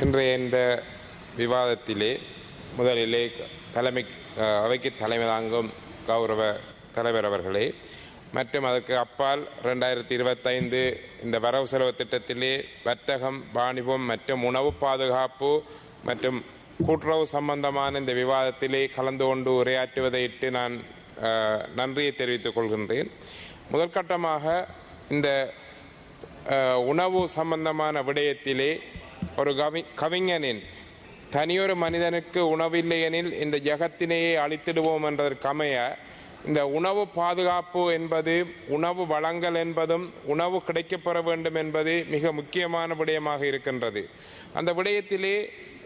இன்றைய இந்த விவாதத்திலே முதலிலே அவைக்கு தலைமை தாங்கும் கௌரவ தலைவர் அவர்களே மற்றும் அதற்கு அப்பால் 2025 இந்த வரவு செலவு திட்டத்திலே வர்த்தகம், வாணிபம் மற்றும் உணவு பாதுகாப்பு மற்றும் கூட்டுறவு சம்பந்தமான இந்த விவாதத்திலே கலந்து கொண்டு உரையாற்றுவதையிட்டு நான் நன்றியை தெரிவித்துக் கொள்கின்றேன். முதற்கட்டமாக இந்த உணவு சம்பந்தமான விடயத்திலே ஒரு கவிஞனின் தனியொரு மனிதனுக்கு உணவில்லை எனில் இந்த ஜகத்தினையே அழித்திடுவோம் என்பதற்கமைய இந்த உணவு பாதுகாப்பு என்பது, உணவு வழங்கல் என்பதும், உணவு கிடைக்கப்பெற வேண்டும் என்பது மிக முக்கியமான விடயமாக இருக்கின்றது. அந்த விடயத்திலே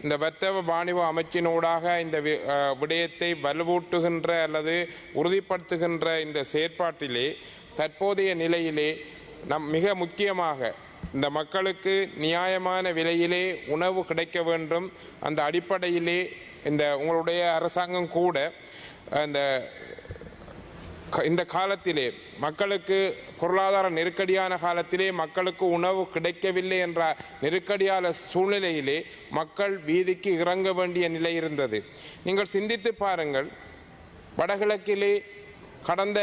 இந்த வர்த்தக வாணிப அமைச்சினூடாக இந்த விடயத்தை வலுவூட்டுகின்ற அல்லது உறுதிப்படுத்துகின்ற இந்த செயற்பாட்டிலே தற்போதைய நிலையிலே மிக முக்கியமாக இந்த மக்களுக்கு நியாயமான விலையிலே உணவு கிடைக்க வேண்டும். அந்த அடிப்படையிலே இந்த உங்களுடைய அரசாங்கம் கூட இந்த காலத்திலே மக்களுக்கு பொருளாதார நெருக்கடியான காலத்திலே மக்களுக்கு உணவு கிடைக்கவில்லை என்ற நெருக்கடியான சூழ்நிலையிலே மக்கள் வீதிக்கு இறங்க வேண்டிய நிலை இருந்தது. நீங்கள் சிந்தித்து பாருங்கள், வடகிழக்கிலே கடந்த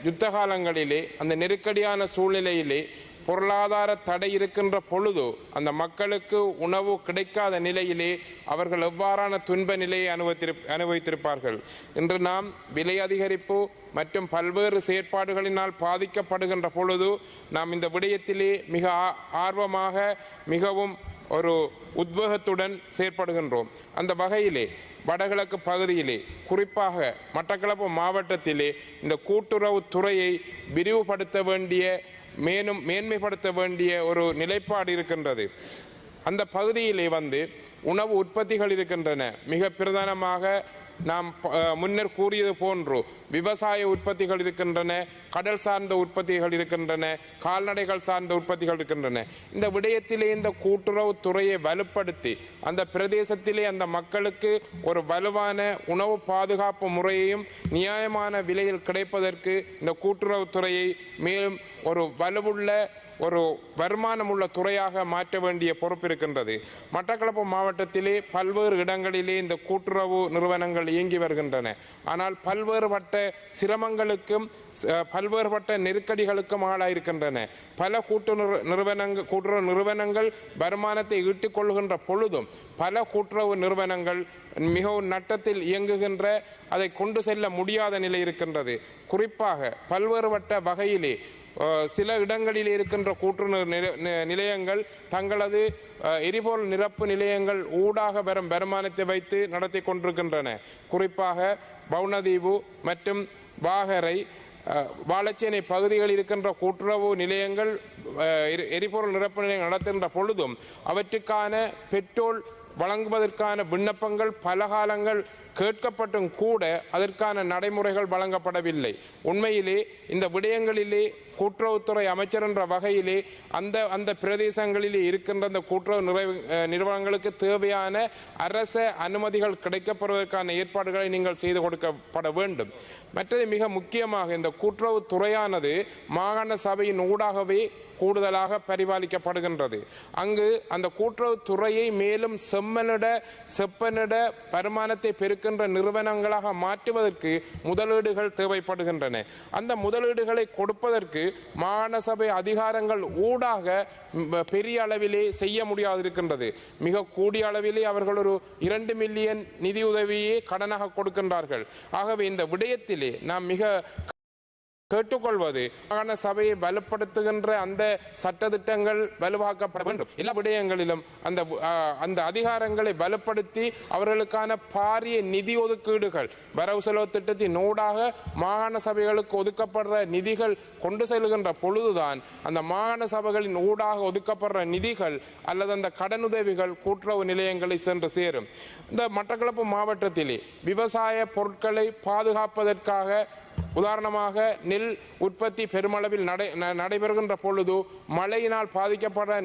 யுத்த காலங்களிலே அந்த நெருக்கடியான சூழ்நிலையிலே பொருளாதார தடை இருக்கின்ற பொழுது அந்த மக்களுக்கு உணவு கிடைக்காத நிலையிலே அவர்கள் எவ்வாறான துன்ப நிலையை அனுபவித்திருப்பார்கள். இன்று நாம் விலை அதிகரிப்பு மற்றும் பல்வேறு செயற்பாடுகளினால் பாதிக்கப்படுகின்ற பொழுது நாம் இந்த விடயத்திலே மிக ஆர்வமாக மிகவும் ஒரு உத்வேகத்துடன் செயற்படுகின்றோம். அந்த வகையிலே வடகிழக்கு பகுதியிலே குறிப்பாக மட்டக்களப்பு மாவட்டத்திலே இந்த கூட்டுறவு துறையை விரிவுபடுத்த வேண்டிய, மேன்மைப்படுத்த வேண்டிய ஒரு நிலைப்பாடு இருக்கின்றது. அந்த பகுதியிலே உணவு உற்பத்திகள் இருக்கின்றன. மிக பிரதானமாக நாம் முன்னர் கூறியது போன்று விவசாய உற்பத்திகள் இருக்கின்றன, கடல் சார்ந்த உற்பத்திகள் இருக்கின்றன, கால்நடைகள் சார்ந்த உற்பத்திகள் இருக்கின்றன. இந்த விடயத்திலே இந்த கூட்டுறவு துறையை வலுப்படுத்தி அந்த பிரதேசத்திலே அந்த மக்களுக்கு ஒரு வலுவான உணவு பாதுகாப்பு முறையையும் நியாயமான விலையில் கிடைப்பதற்கு இந்த கூட்டுறவு துறையை மேலும் ஒரு வலுவுள்ள ஒரு வருமானம் உள்ள துறையாக மாற்ற வேண்டிய பொறுப்பு இருக்கின்றது. மட்டக்களப்பு மாவட்டத்திலே பல்வேறு இடங்களிலே இந்த கூட்டுறவு நிறுவனங்கள் இயங்கி வருகின்றன. ஆனால் பல்வேறுபட்ட சிரமங்களுக்கும் பல்வேறுபட்ட நெருக்கடிகளுக்கும் ஆளாயிருக்கின்றன. பல கூட்டுறவு நிறுவனங்கள் வருமானத்தை ஈட்டிக் கொள்கின்ற பொழுதும் பல கூட்டுறவு நிறுவனங்கள் மிகவும் நட்டத்தில் இயங்குகின்ற, அதை கொண்டு செல்ல முடியாத நிலை இருக்கின்றது. குறிப்பாக பல்வேறுபட்ட வகையிலே சில இடங்களில் இருக்கின்ற கூட்டுறவு நிலையங்கள் தங்களது எரிபொருள் நிரப்பு நிலையங்கள் ஊடாக வரும் வருமானத்தை வைத்து நடத்தி கொண்டிருக்கின்றன. குறிப்பாக பவுனதீவு மற்றும் வாகரை, வாழைச்சேனை பகுதிகளில் இருக்கின்ற கூட்டுறவு நிலையங்கள் எரிபொருள் நிரப்பு நிலையம் நடத்துகின்ற பொழுதும் அவற்றுக்கான பெட்ரோல் வழங்குவதற்கான விண்ணப்பங்கள் பல காலங்கள் கேட்கப்பட்டும் கூட அதற்கான நடைமுறைகள் வழங்கப்படவில்லை. உண்மையிலே இந்த விடயங்களிலே கூட்டுறவுத்துறை அமைச்சர் என்ற வகையிலே அந்த பிரதேசங்களிலே இருக்கின்ற அந்த கூட்டுறவு நிறுவனங்களுக்கு தேவையான அரச அனுமதிகள் கிடைக்கப்படுவதற்கான ஏற்பாடுகளை நீங்கள் செய்து கொடுக்கப்பட வேண்டும். மற்றது மிக முக்கியமாக இந்த கூட்டுறவு துறையானது மாகாண சபையின் ஊடாகவே கூடுதலாக பரிபாலிக்கப்படுகின்றது. அங்கு அந்த கூட்டுறவு துறையை மேலும் செப்பனிட வருமானத்தை பெருக்கின்ற நிறுவனங்களாக மாற்றுவதற்கு முதலீடுகள் தேவைப்படுகின்றன. அந்த முதலீடுகளை கொடுப்பதற்கு மாகாண சபை அதிகாரங்கள் ஊடாக பெரிய அளவிலே செய்ய முடியாது இருக்கின்றது. மிக கூடிய அளவிலே அவர்கள் ஒரு 2 மில்லியன் நிதியுதவியே கடனாக கொடுக்கின்றார்கள். ஆகவே இந்த விடயத்திலே நாம் மிக கேட்டுக்கொள்வது, மாகாண சபையை வலுப்படுத்துகின்ற அந்த சட்டத்திட்டங்கள் வலுவாக்கப்பட வேண்டும். எல்லா விடயங்களிலும் அந்த அதிகாரங்களை வலுப்படுத்தி அவர்களுக்கான பாரிய நிதி ஒதுக்கீடுகள் வரவு செலவு திட்டத்தின் ஊடாக மாகாண சபைகளுக்கு ஒதுக்கப்படுற நிதிகள் கொண்டு செல்கின்ற பொழுதுதான் அந்த மாகாண சபைகளின் ஊடாக ஒதுக்கப்படுற நிதிகள் அல்லது அந்த கடனுதவிகள் கூட்டுறவு நிலையங்களை சென்று சேரும். இந்த மட்டக்களப்பு மாவட்டத்திலே விவசாய பொருட்களை பாதுகாப்பதற்காக உதாரணமாக நெல் உற்பத்தி பெருமளவில் நடைபெறுகின்ற பொழுது மழையினால் பாதிக்கப்படுற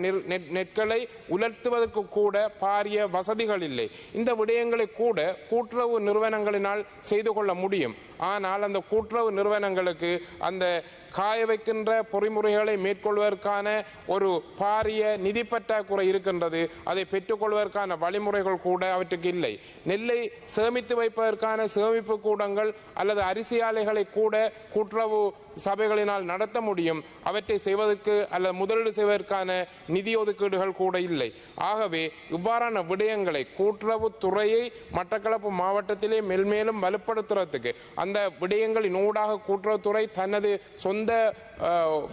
நெற்களை உலர்த்துவதற்கு கூட பாரிய வசதிகள் இல்லை. இந்த விடயங்களை கூட கூட்டுறவு நிறுவனங்களினால் செய்து கொள்ள முடியும். ஆனால் அந்த கூட்டுறவு நிறுவனங்களுக்கு அந்த காய வைக்கின்ற பொறிமுறைகளை மேற்கொள்வதற்கான ஒரு பாரிய நிதி பற்றாக்குறை இருக்கின்றது. அதை பெற்றுக்கொள்வதற்கான வழிமுறைகள் கூட அவற்றுக்கு இல்லை. நெல்லை சேமித்து வைப்பதற்கான சேமிப்பு கூடங்கள் அல்லது அரிசி ஆலைகளை கூட கூட்டுறவு சபைகளினால் நடத்த முடியும். அவற்றை செய்வதற்கு அல்லது முதலீடு செய்வதற்கான நிதி ஒதுக்கீடுகள் கூட இல்லை. ஆகவே இவ்வாறான விடயங்களை கூட்டுறவு துறையை மட்டக்களப்பு மாவட்டத்திலே மெல்மேலும் வலுப்படுத்துறதுக்கு அந்த விடயங்களின் ஊடாக கூட்டுறவுத்துறை தனது சொந்த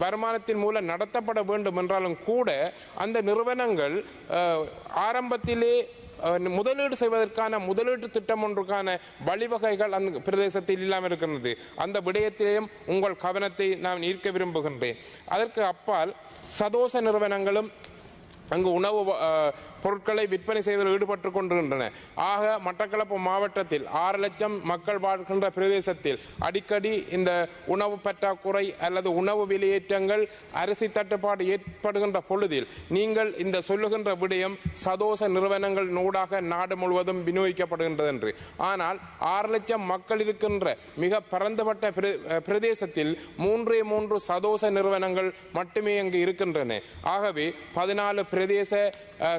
வருமானத்தின் மூலம் நடத்தப்பட வேண்டும் என்றாலும் கூட அந்த நிறுவனங்கள் ஆரம்பத்திலே முதலீடு செய்வதற்கான முதலீட்டு திட்டம் ஒன்றுக்கான வழிவகைகள் அந்த பிரதேசத்தில் இல்லாமல் இருக்கின்றது. அந்த விடயத்திலேயும் உங்கள் கவனத்தை நான் ஈர்க்க விரும்புகின்றேன். அதற்கு அப்பால் சதோச நிறுவனங்களும் அங்கு உணவு பொருட்களை விற்பனை செய்வதில் ஈடுபட்டு கொண்டிருக்கின்றன. ஆக மட்டக்களப்பு மாவட்டத்தில் 6 லட்சம் மக்கள் வாழ்கின்ற பிரதேசத்தில் அடிக்கடி இந்த உணவு பற்றாக்குறை அல்லது உணவு விலையேற்றங்கள் அரிசி தட்டுப்பாடு ஏற்படுகின்ற பொழுதில் நீங்கள் இந்த சொல்லுகின்ற விடயம் சதோச நிறுவனங்கள் ஊடாக நாடு முழுவதும் விநியோகிக்கப்படுகின்றது என்று. ஆனால் 6 லட்சம் மக்கள் இருக்கின்ற மிக பரந்துபட்ட பிரதேசத்தில் 3 சதோச நிறுவனங்கள் மட்டுமே அங்கு இருக்கின்றன. ஆகவே 14 பிரதேச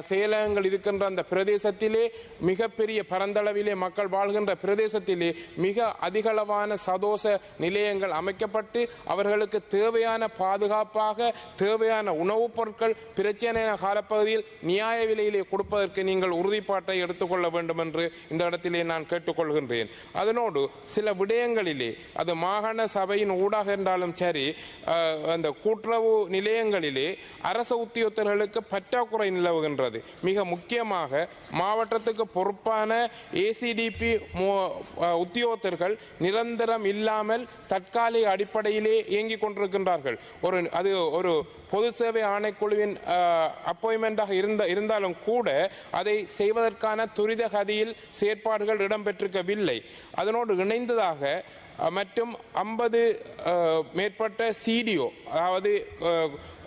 செயலகங்கள் இருக்கின்ற அந்த பிரதேசத்திலே மிகப்பெரிய பரந்தளவிலே மக்கள் வாழ்கின்ற பிரதேசத்திலே மிக அதிகளவான சதோச நிலையங்கள் அமைக்கப்பட்டு அவர்களுக்கு தேவையான பாதுகாப்பாக தேவையான உணவுப் பொருட்கள் பிரச்சனையான காலப்பகுதியில் நியாய விலையிலே கொடுப்பதற்கு நீங்கள் உறுதிப்பாட்டை எடுத்துக்கொள்ள வேண்டும் என்று இந்த இடத்திலே நான் கேட்டுக்கொள்கின்றேன். அதனோடு சில விடயங்களிலே அது மாகாண சபையின் ஊடாக என்றாலும் சரி அந்த கூட்டுறவு நிலையங்களிலே அரச உத்தியோகத்தர்களுக்கு பற்றாக்குறை நிலவுகின்றது. மிக முக்கியமாக மாவட்டத்துக்கு பொறுப்பான ஏசிடிபி உத்தியோகத்தர்கள் நிரந்தரம் இல்லாமல் தற்காலிக அடிப்படையிலே இயங்கிக் கொண்டிருக்கின்றார்கள். அது ஒரு பொது சேவை ஆணைக்குழுவின் அப்பாயின்மெண்டாக இருந்தாலும் கூட அதை செய்வதற்கான துரித கதியில் செயற்பாடுகள் இடம்பெற்றிருக்கவில்லை. அதனோடு இணைந்ததாக மற்றும் 50 மேற்பட்ட சிடிஓ அதாவது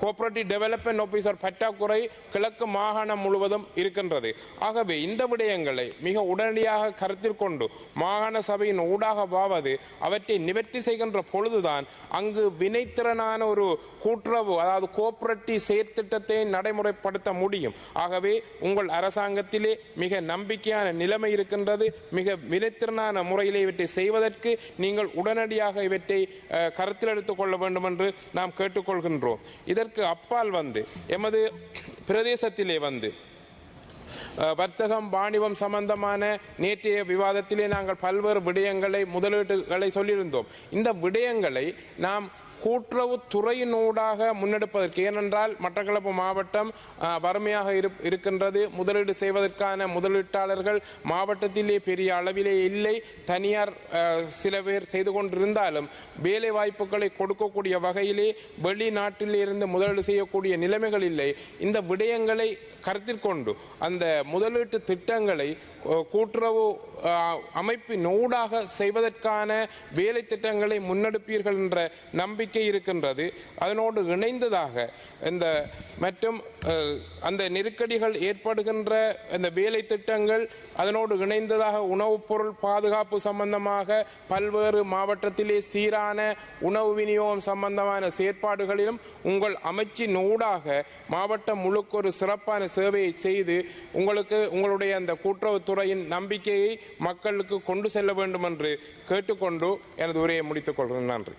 கோஆபரேட்டிவ் டெவலப்மெண்ட் ஆபீசர் பற்றாக்குறை கிழக்கு மாகாணம் முழுவதும் இருக்கின்றது. ஆகவே இந்த விடயங்களை மிக உடனடியாக கருத்தில் கொண்டு மாகாண சபையின் ஊடாகவாவது அவற்றை நிவர்த்தி செய்கின்ற பொழுதுதான் அங்கு வினைத்திறனான ஒரு கூட்டுறவு அதாவது கோஆபரேட்டிவ் செயற்திட்டத்தை நடைமுறைப்படுத்த முடியும். ஆகவே உங்கள் அரசாங்கத்திலே மிக நம்பிக்கையான நிலைமை இருக்கின்றது. மிக வினைத்திறனான முறையிலே இவற்றை செய்வதற்கு நீங்கள் உடனடியாக இவற்றை கருத்தில் எடுத்துக் கொள்ள வேண்டும் என்று நாம் கேட்டுக்கொள்கின்றோம். இதற்கு அப்பால் எமது பிரதேசத்திலே வர்த்தகம் வாணிபம் சம்பந்தமான நேற்றைய விவாதத்திலே நாங்கள் பல்வேறு விடயங்களை முதலீடுகளை சொல்லியிருந்தோம். இந்த விடயங்களை நாம் கூட்டுறவு துறையினூடாக முன்னெடுப்பதற்கு, ஏனென்றால் மட்டக்களப்பு மாவட்டம் வறுமையாக இருக்கின்றது. முதலீடு செய்வதற்கான முதலீட்டாளர்கள் மாவட்டத்திலே பெரிய அளவிலே இல்லை. தனியார் சில பேர் செய்து கொண்டிருந்தாலும் வேலை வாய்ப்புகளை கொடுக்கக்கூடிய வகையிலே வெளிநாட்டிலே இருந்து முதலீடு செய்யக்கூடிய நிலைமைகள் இல்லை. இந்த விடயங்களை கருத்தில் கொண்டு அந்த முதலீட்டு திட்டங்களை கூட்டுறவு அமைப்பின் ஊடாக செய்வதற்கான வேலை திட்டங்களை முன்னெடுப்பீர்கள் என்ற நம்பிக்கை இருக்கின்றது. அதனோடு இணைந்ததாக இந்த மற்றும் அந்த நெருக்கடிகள் ஏற்படுகின்ற இந்த வேலை திட்டங்கள் அதனோடு இணைந்ததாக உணவுப் பொருள் பாதுகாப்பு சம்பந்தமாக பல்வேறு மாவட்டத்திலே சீரான உணவு விநியோகம் சம்பந்தமான செயற்பாடுகளிலும் உங்கள் அமைச்சின் ஊடாக மாவட்டம் முழுக்க ஒரு சிறப்பான சேவையை செய்து உங்களுடைய அந்த கூட்டுறவுத்துறையின் நம்பிக்கையை மக்களுக்கு கொண்டு செல்ல வேண்டும் என்று கேட்டுக்கொண்டு எனது உரையை முடித்துக் கொள்கிறேன். நன்றி.